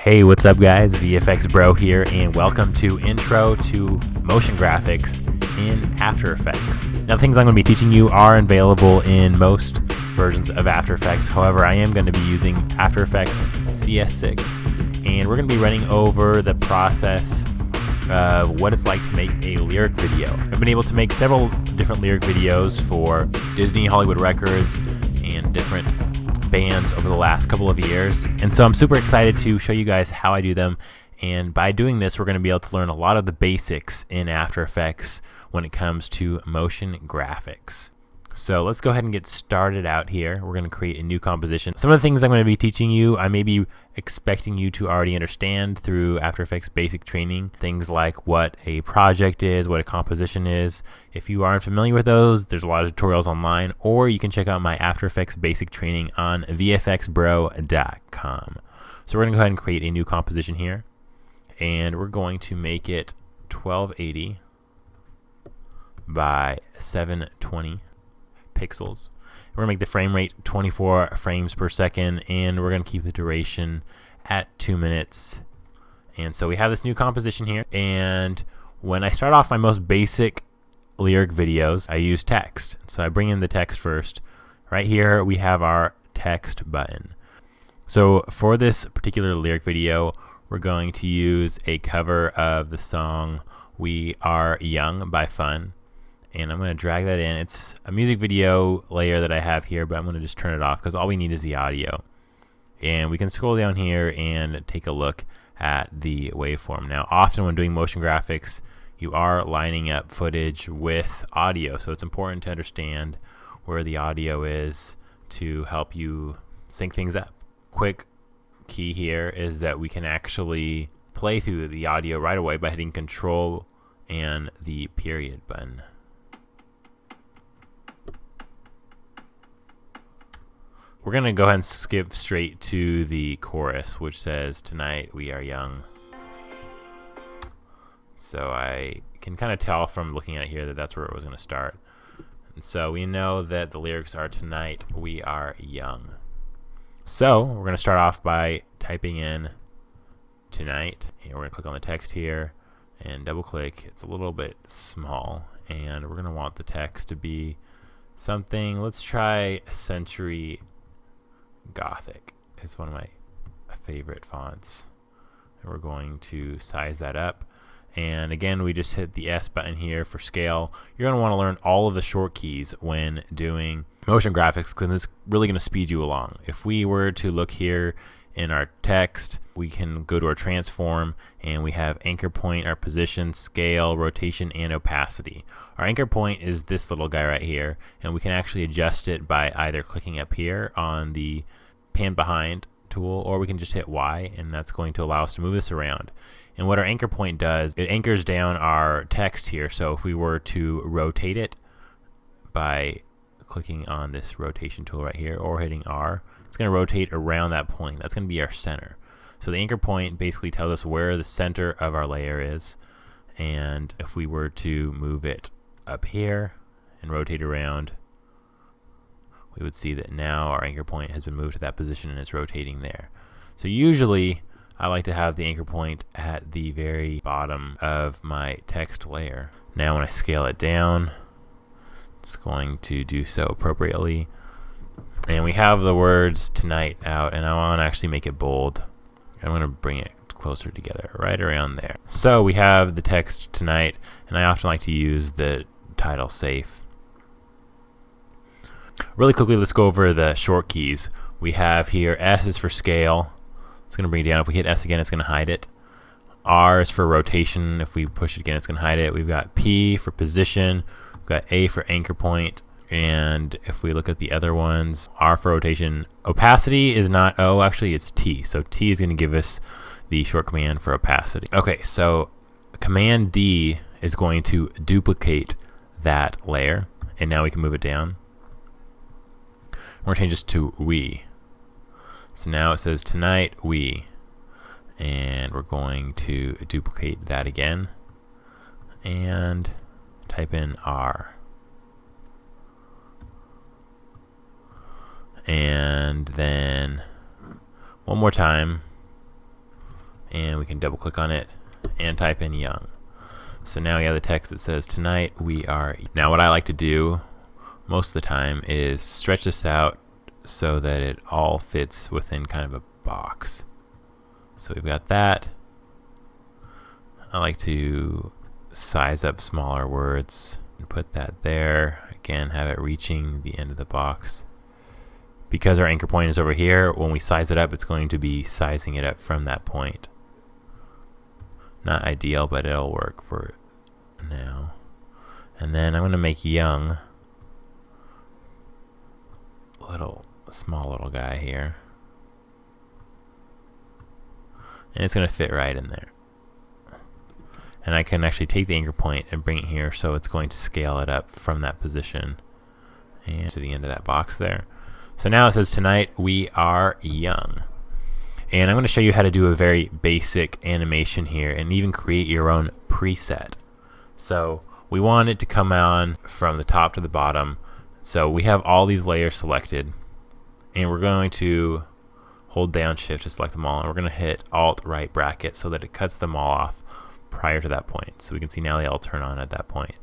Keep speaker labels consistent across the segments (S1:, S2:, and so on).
S1: Hey, what's up guys? VFX Bro here, and welcome to Intro to Motion Graphics in After Effects. Now, the things I'm going to be teaching you are available in most versions of After Effects. However, I am going to be using After Effects CS6, and we're going to be running over the process of what it's like to make a lyric video. I've been able to make several different lyric videos for Disney, Hollywood Records, and different bands over the last couple of years, and so I'm super excited to show you guys how I do them. And by doing this, we're going to be able to learn a lot of the basics in After Effects when it comes to motion graphics. So let's go ahead and get started out here. We're going to create a new composition. Some of the things I'm going to be teaching you, I may be expecting you to already understand through After Effects basic training. Things like what a project is, what a composition is. If you aren't familiar with those, there's a lot of tutorials online, or you can check out my After Effects basic training on vfxbro.com. So we're going to go ahead and create a new composition here, and we're going to make it 1280 by 720 pixels. We're going to make the frame rate 24 frames per second, and we're going to keep the duration at 2 minutes. And so we have this new composition here, and when I start off my most basic lyric videos, I use text. So I bring in the text first. Right here we have our text button. So for this particular lyric video, we're going to use a cover of the song We Are Young by Fun. And I'm going to drag that in. It's a music video layer that I have here, but I'm going to just turn it off because all we need is the audio. And we can scroll down here and take a look at the waveform. Now, often when doing motion graphics, you are lining up footage with audio, so it's important to understand where the audio is to help you sync things up. Quick key here is that we can actually play through the audio right away by hitting Control and the period button. We're going to go ahead and skip straight to the chorus, which says, "Tonight we are young." So I can kind of tell from looking at it here that that's where it was going to start. And so we know that the lyrics are "Tonight we are young." So we're going to start off by typing in "tonight," and we're going to click on the text here and double click. It's a little bit small, and we're going to want the text to be something. Let's try Century Gothic. It's one of my favorite fonts, and we're going to size that up. And again, we just hit the S button here for scale. You're going to want to learn all of the short keys when doing motion graphics, because it's really going to speed you along. If we were to look here in our text, we can go to our transform, and we have anchor point, our position, scale, rotation, and opacity. Our anchor point is this little guy right here, and we can actually adjust it by either clicking up here on the pan behind tool, or we can just hit Y, and that's going to allow us to move this around. And what our anchor point does, it anchors down our text here. So if we were to rotate it by clicking on this rotation tool right here or hitting R, it's going to rotate around that point. That's going to be our center. So the anchor point basically tells us where the center of our layer is. And if we were to move it up here and rotate around, we would see that now our anchor point has been moved to that position and it's rotating there. So usually I like to have the anchor point at the very bottom of my text layer. Now when I scale it down, it's going to do so appropriately. And we have the words "tonight" out, and I want to actually make it bold. I'm going to bring it closer together, right around there. So we have the text "tonight," and I often like to use the title "safe." Really quickly, let's go over the short keys. We have here S is for scale. It's going to bring it down. If we hit S again, it's going to hide it. R is for rotation. If we push it again, it's going to hide it. We've got P for position. We've got A for anchor point. And if we look at the other ones, R for rotation. Opacity is not O, actually it's T. So T is going to give us the short command for opacity. Okay, so Command D is going to duplicate that layer. And now we can move it down. We're going to change this to we. So now it says "tonight we," and we're going to duplicate that again and type in R. And then one more time, and we can double click on it and type in young. So now we have the text that says tonight we are. Now what I like to do most of the time is stretch this out so that it all fits within kind of a box. So we've got that. I like to size up smaller words and put that there. Again, have it reaching the end of the box. Because our anchor point is over here, when we size it up, it's going to be sizing it up from that point. Not ideal, but it'll work for now. And then I'm going to make young small little guy here. And it's going to fit right in there. And I can actually take the anchor point and bring it here, so it's going to scale it up from that position and to the end of that box there. So now it says tonight we are young. And I'm going to show you how to do a very basic animation here and even create your own preset. So we want it to come on from the top to the bottom. So we have all these layers selected, and we're going to hold down shift to select them all, and we're going to hit alt right bracket so that it cuts them all off prior to that point. So we can see now they all turn on at that point.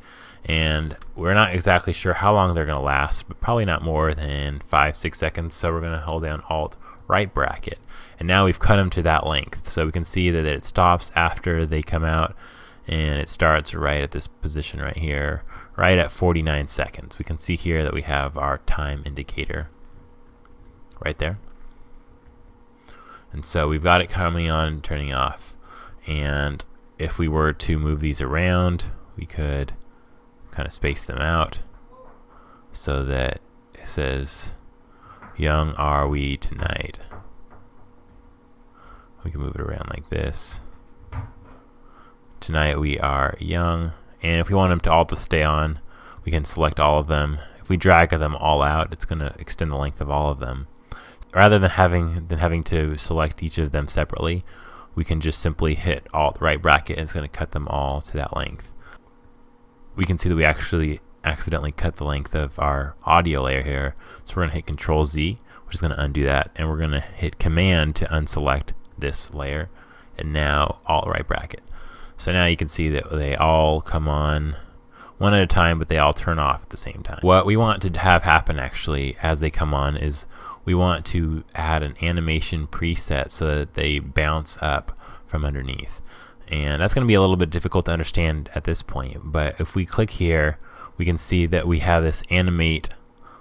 S1: And we're not exactly sure how long they're going to last, but probably not more than 5-6 seconds. So we're going to hold down alt right bracket, and now we've cut them to that length. So we can see that it stops after they come out, and it starts right at this position right here, right at 49 seconds. We can see here that we have our time indicator right there. And so we've got it coming on and turning off. And if we were to move these around, we could kind of space them out so that it says young are we tonight. We can move it around like this. Tonight we are young. And if we want them to all to stay on, we can select all of them. If we drag them all out, it's going to extend the length of all of them. Rather than having to select each of them separately, we can just simply hit alt right bracket, and it's going to cut them all to that length. We can see that we actually accidentally cut the length of our audio layer here. So we're going to hit Control Z, which is going to undo that, and we're going to hit Command to unselect this layer, and now alt right bracket. So now you can see that they all come on one at a time, but they all turn off at the same time. What we want to have happen actually as they come on is we want to add an animation preset so that they bounce up from underneath. And that's going to be a little bit difficult to understand at this point, but if we click here, we can see that we have this animate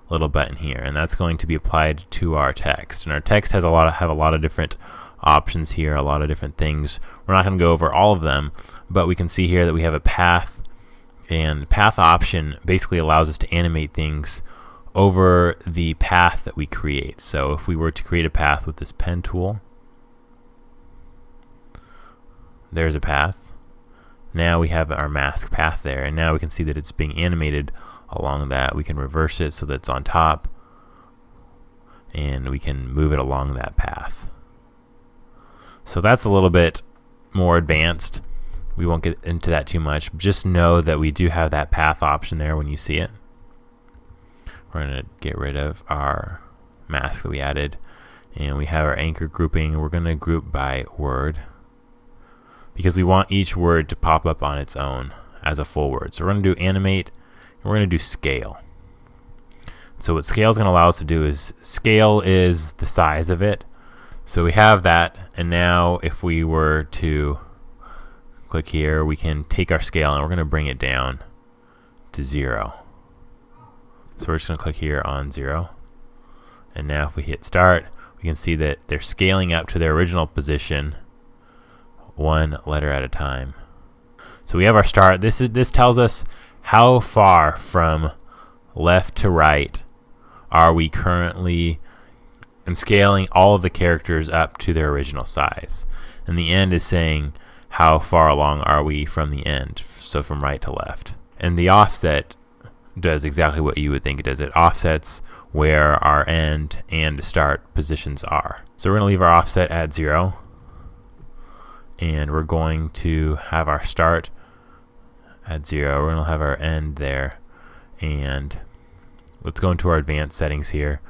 S1: little button here, and that's going to be applied to our text. And our text has a lot of different options here, a lot of different things. We're not going to go over all of them, but we can see here that we have a path, and path option basically allows us to animate things over the path that we create. So if we were to create a path with this pen tool, there's a path. Now we have our mask path there, and now we can see that it's being animated along that. We can reverse it so that it's on top, and we can move it along that path. So that's a little bit more advanced. We won't get into that too much. Just know that we do have that path option there when you see it. We're going to get rid of our mask that we added, and we have our anchor grouping. We're going to group by word because we want each word to pop up on its own as a full word. So we're going to do animate, and we're going to do scale. So what scale is going to allow us to do is scale is the size of it. So we have that, and now if we were to click here, we can take our scale and we're going to bring it down to 0. So we're just going to click here on 0, and now if we hit start, we can see that they're scaling up to their original position one letter at a time. So we have our start. This tells us how far from left to right are we currently, and scaling all of the characters up to their original size. And the end is saying how far along are we from the end, so from right to left. And the offset does exactly what you would think it does. It offsets where our end and start positions are. So we're going to leave our offset at 0, and we're going to have our start at 0. We're going to have our end there, and let's go into our advanced settings here.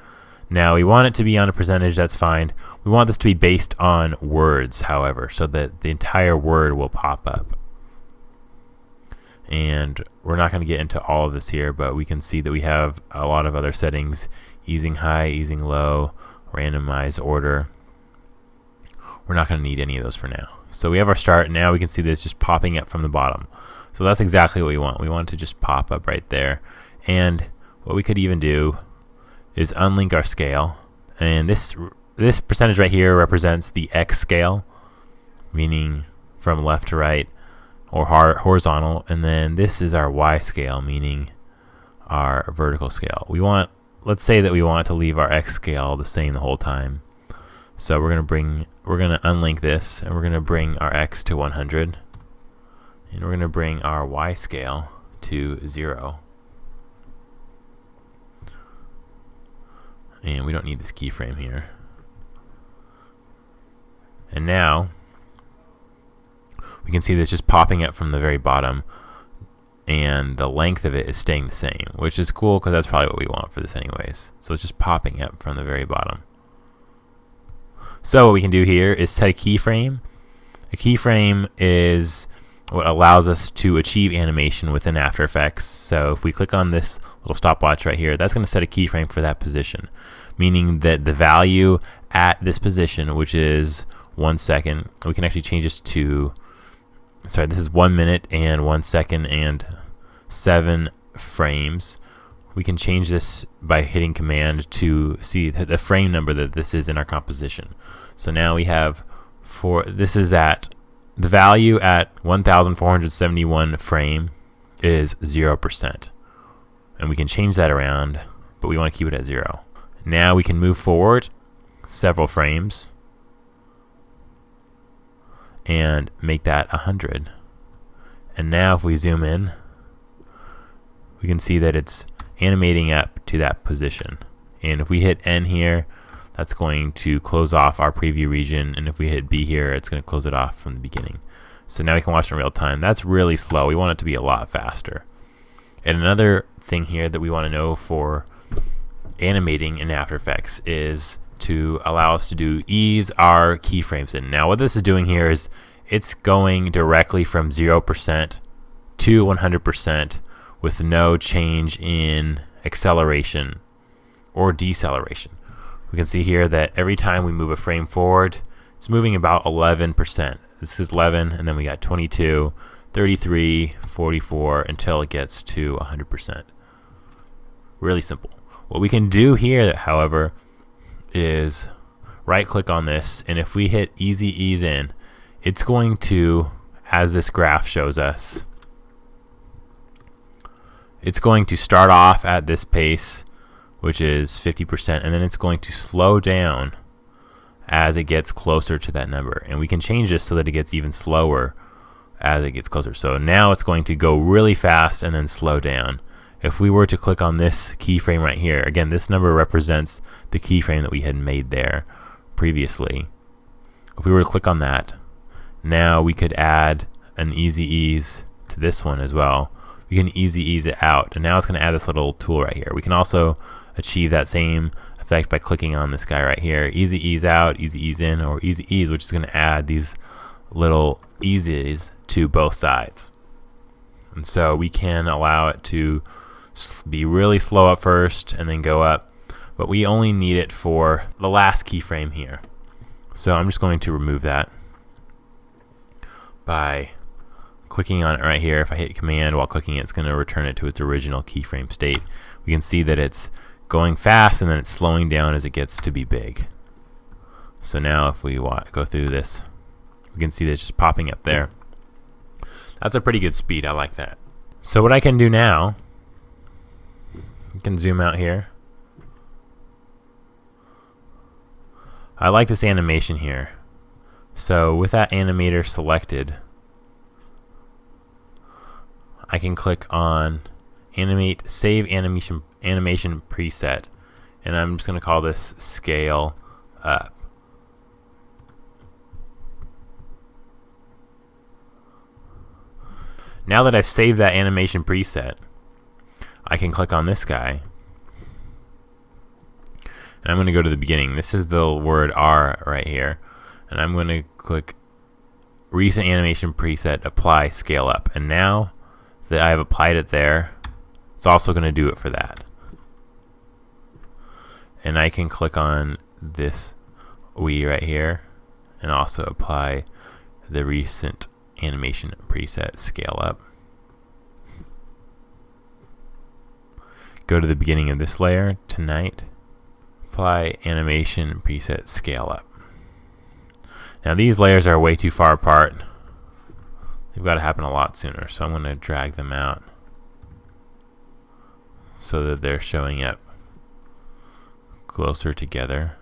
S1: Now we want it to be on a percentage, that's fine. We want this to be based on words, however, so that the entire word will pop up. And we're not going to get into all of this here, but we can see that we have a lot of other settings: easing high, easing low, randomize order. We're not going to need any of those for now. So we have our start. Now we can see this just popping up from the bottom. So that's exactly what we want. We want it to just pop up right there. And what we could even do is unlink our scale. And this percentage right here represents the X scale, meaning from left to right or horizontal. And then this is our Y scale, meaning our vertical scale. Let's say that we want to leave our X scale the same the whole time. So we're going to unlink this, and we're going to bring our X to 100, and we're going to bring our Y scale to 0. And we don't need this keyframe here. And now we can see this just popping up from the very bottom, and the length of it is staying the same, which is cool because that's probably what we want for this anyways. So it's just popping up from the very bottom. So what we can do here is set a keyframe. A keyframe is what allows us to achieve animation within After Effects. So if we click on this little stopwatch right here, that's going to set a keyframe for that position, meaning that the value at this position, which is 1 second, we can actually change this to, sorry, this is 1 minute and 1 second and 7 frames. We can change this by hitting Command to see the frame number that this is in our composition. So now we have this is at the value at 1471 frame is 0%. And we can change that around, but we want to keep it at 0. Now we can move forward several frames and make that 100. And now if we zoom in, we can see that it's animating up to that position. And if we hit N here, that's going to close off our preview region, and if we hit B here, it's going to close it off from the beginning. So now we can watch it in real time. That's really slow. We want it to be a lot faster. And another thing here that we want to know for animating in After Effects is to allow us to ease our keyframes in. Now what this is doing here is it's going directly from 0% to 100% with no change in acceleration or deceleration. We can see here that every time we move a frame forward, it's moving about 11%. This is 11, and then we got 22, 33, 44, until it gets to 100%. Really simple. What we can do here, however, is right-click on this, and if we hit Easy Ease In, it's going to, as this graph shows us, it's going to start off at this pace, which is 50%, and then it's going to slow down as it gets closer to that number. And we can change this so that it gets even slower as it gets closer. So now it's going to go really fast and then slow down. If we were to click on this keyframe right here, again, this number represents the keyframe that we had made there previously. If we were to click on that, now we could add an easy ease to this one as well. We can easy ease it out, and now it's going to add this little tool right here. We can also achieve that same effect by clicking on this guy right here, easy ease out, easy ease in, or easy ease, which is going to add these little eases to both sides. And so we can allow it to be really slow at first and then go up, but we only need it for the last keyframe here. So I'm just going to remove that by clicking on it right here. If I hit Command while clicking it, it's going to return it to its original keyframe state. We can see that it's going fast and then it's slowing down as it gets to be big. So now if we go through this, we can see that it's just popping up there. That's a pretty good speed. I like that. So what I can do now, you can zoom out here. I like this animation here. So with that animator selected, I can click on Animate, Save Animation Preset, and I'm just going to call this Scale Up. Now that I've saved that animation preset, I can click on this guy, And I'm going to go to the beginning. This is the word R right here. And I'm going to click Recent Animation Preset, Apply, Scale Up. And now that I've applied it there, it's also going to do it for that. And I can click on this we right here and also apply the Recent Animation Preset, Scale Up. Go to the beginning of this layer, Tonight. Apply Animation Preset, Scale Up. Now these layers are way too far apart. They've got to happen a lot sooner, so I'm going to drag them out so that they're showing up closer together.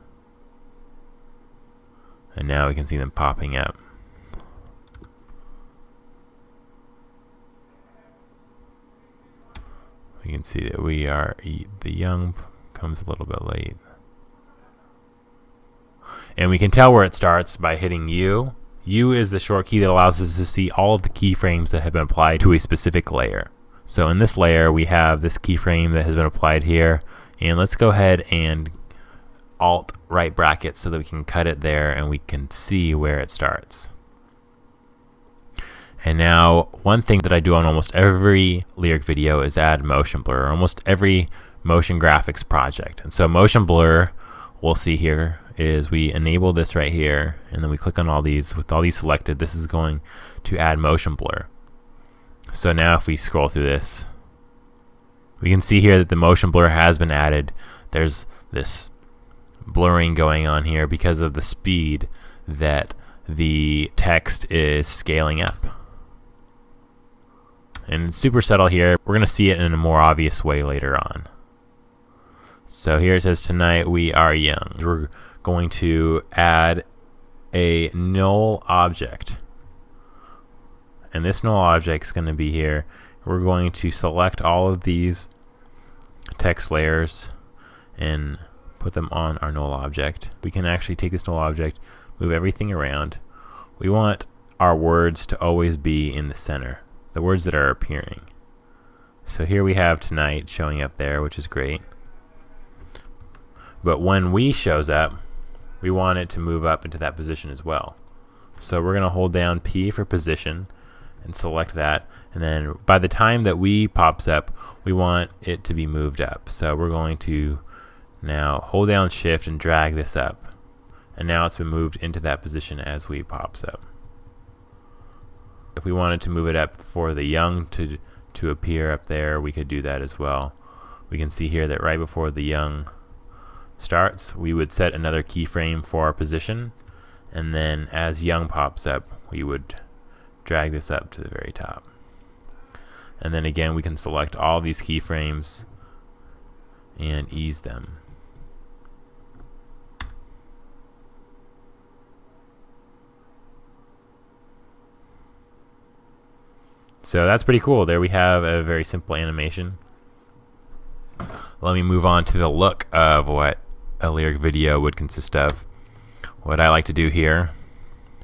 S1: And now we can see them popping up. We can see that the young comes a little bit late. And we can tell where it starts by hitting U. U is the short key that allows us to see all of the keyframes that have been applied to a specific layer. So in this layer, we have this keyframe that has been applied here. And let's go ahead and Alt right bracket so that we can cut it there and we can see where it starts. And now, one thing that I do on almost every lyric video is add motion blur, almost every motion graphics project. And so motion blur, we'll see here, is we enable this right here, and then we click on all these. With all these selected, this is going to add motion blur. So now if we scroll through this, we can see here that the motion blur has been added. There's this blurring going on here because of the speed that the text is scaling up. And it's super subtle here. We're going to see it in a more obvious way later on. So here it says, Tonight We Are Young. We're going to add a null object. And this null object is going to be here. We're going to select all of these text layers and put them on our null object. We can actually take this null object, move everything around. We want our words to always be in the center, the words that are appearing. So here we have Tonight showing up there, which is great. But when we shows up, we want it to move up into that position as well. So we're going to hold down P for position and select that. And then by the time that we pops up, we want it to be moved up. So we're going to now hold down Shift and drag this up. And now it's been moved into that position as we pops up. If we wanted to move it up for the young to appear up there, we could do that as well. We can see here that right before the young starts, we would set another keyframe for our position, and then as young pops up, we would drag this up to the very top. And then again, we can select all these keyframes and ease them. So that's pretty cool. There we have a very simple animation. Let me move on to the look of what a lyric video would consist of. What I like to do here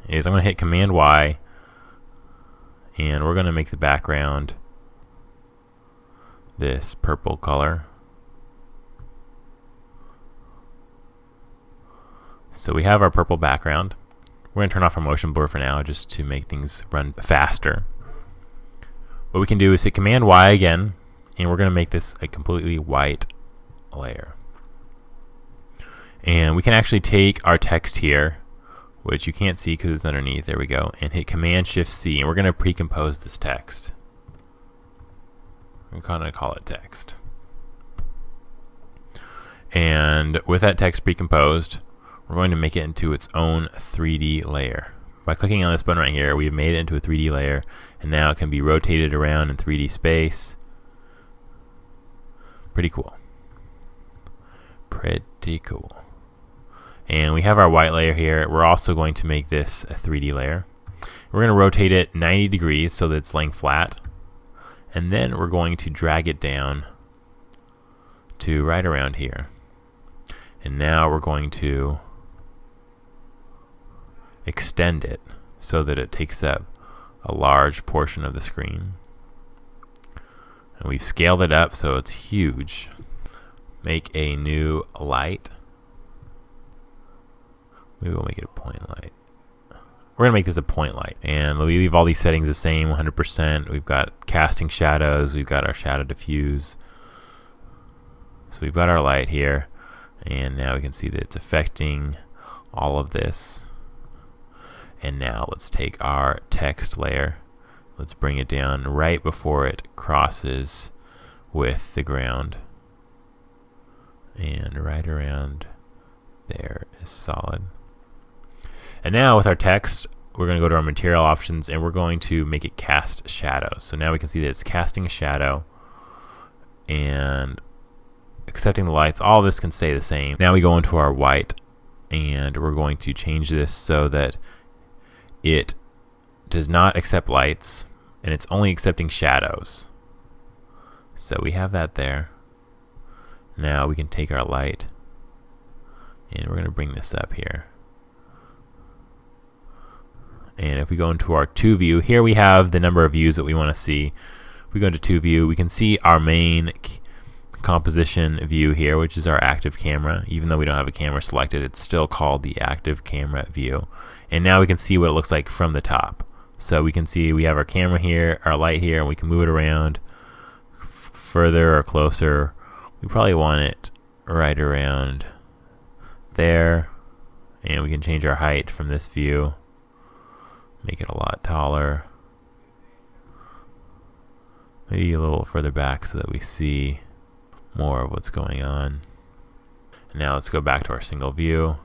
S1: is I'm going to hit Command Y, and we're going to make the background this purple color. So we have our purple background. We're going to turn off our motion blur for now just to make things run faster. What we can do is hit Command Y again, and we're going to make this a completely white layer. And we can actually take our text here, which you can't see because it's underneath, there we go, and hit Command Shift C, and we're going to pre-compose this text. We're going to call it text. And with that text pre-composed, we're going to make it into its own 3D layer. By clicking on this button right here, we've made it into a 3D layer, and now it can be rotated around in 3D space. Pretty cool. Pretty cool. And we have our white layer here. We're also going to make this a 3D layer. We're going to rotate it 90 degrees so that it's laying flat. And then we're going to drag it down to right around here. And now we're going to extend it so that it takes up a large portion of the screen. And we've scaled it up so it's huge. Make a new light Maybe we'll make it a point light. We're going to make this a point light. And we leave all these settings the same, 100%. We've got casting shadows. We've got our shadow diffuse. So we've got our light here. And now we can see that it's affecting all of this. And now let's take our text layer. Let's bring it down right before it crosses with the ground. And right around there is solid. And now with our text, we're going to go to our material options and we're going to make it cast shadows. So now we can see that it's casting a shadow and accepting the lights. All this can stay the same. Now we go into our white and we're going to change this so that it does not accept lights and it's only accepting shadows. So we have that there. Now we can take our light and we're going to bring this up here. And if we go into our 2 view, here we have the number of views that we want to see. If we go into 2 view, we can see our main composition view here, which is our active camera. Even though we don't have a camera selected, it's still called the active camera view. And now we can see what it looks like from the top. So we can see we have our camera here, our light here, and we can move it around further or closer. We probably want it right around there. And we can change our height from this view. Make it a lot taller. Maybe a little further back so that we see more of what's going on. And now let's go back to our single view.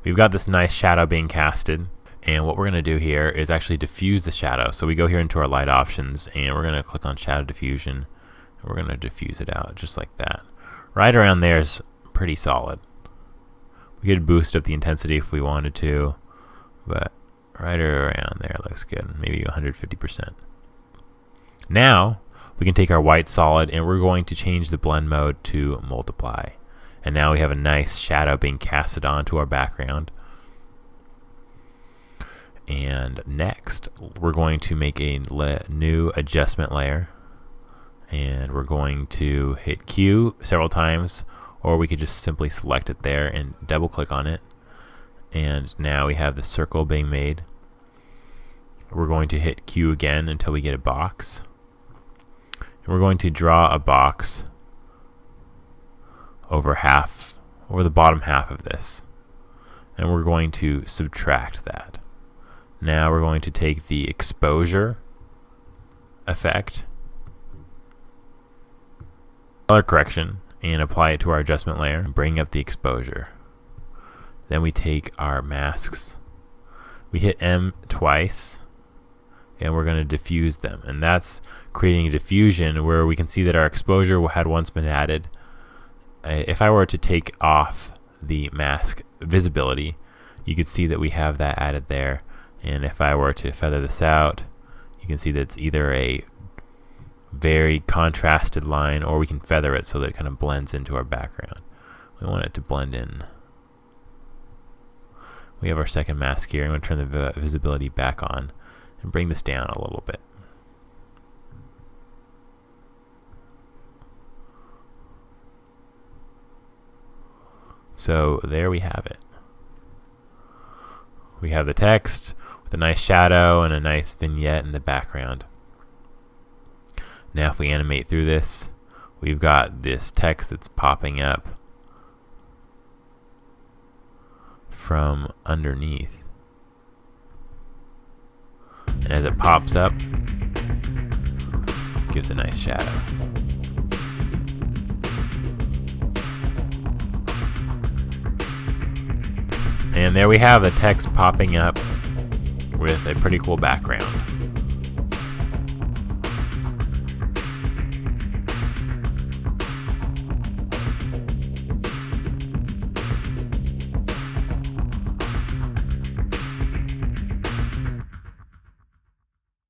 S1: We've got this nice shadow being casted. And what we're going to do here is actually diffuse the shadow. So we go here into our light options and we're going to click on shadow diffusion. And we're going to diffuse it out just like that. Right around there is pretty solid. We could boost up the intensity if we wanted to, but right around there looks good. Maybe 150%. Now we can take our white solid and we're going to change the blend mode to multiply. And now we have a nice shadow being casted onto our background. And next we're going to make a new adjustment layer. And we're going to hit Q several times, or we could just simply select it there and double click on it. And now we have the circle being made. We're going to hit Q again until we get a box. And we're going to draw a box over the bottom half of this. And we're going to subtract that. Now we're going to take the exposure effect, color correction, and apply it to our adjustment layer and bring up the exposure. Then we take our masks, we hit M twice, and we're going to diffuse them. And that's creating a diffusion where we can see that our exposure had once been added. If I were to take off the mask visibility, you could see that we have that added there. And if I were to feather this out, you can see that it's either a very contrasted line or we can feather it so that it kind of blends into our background. We want it to blend in. We have our second mask here. I'm going to turn the visibility back on and bring this down a little bit. So there we have it. We have the text with a nice shadow and a nice vignette in the background. Now if we animate through this, we've got this text that's popping up from underneath. And as it pops up, it gives a nice shadow. And there we have the text popping up with a pretty cool background.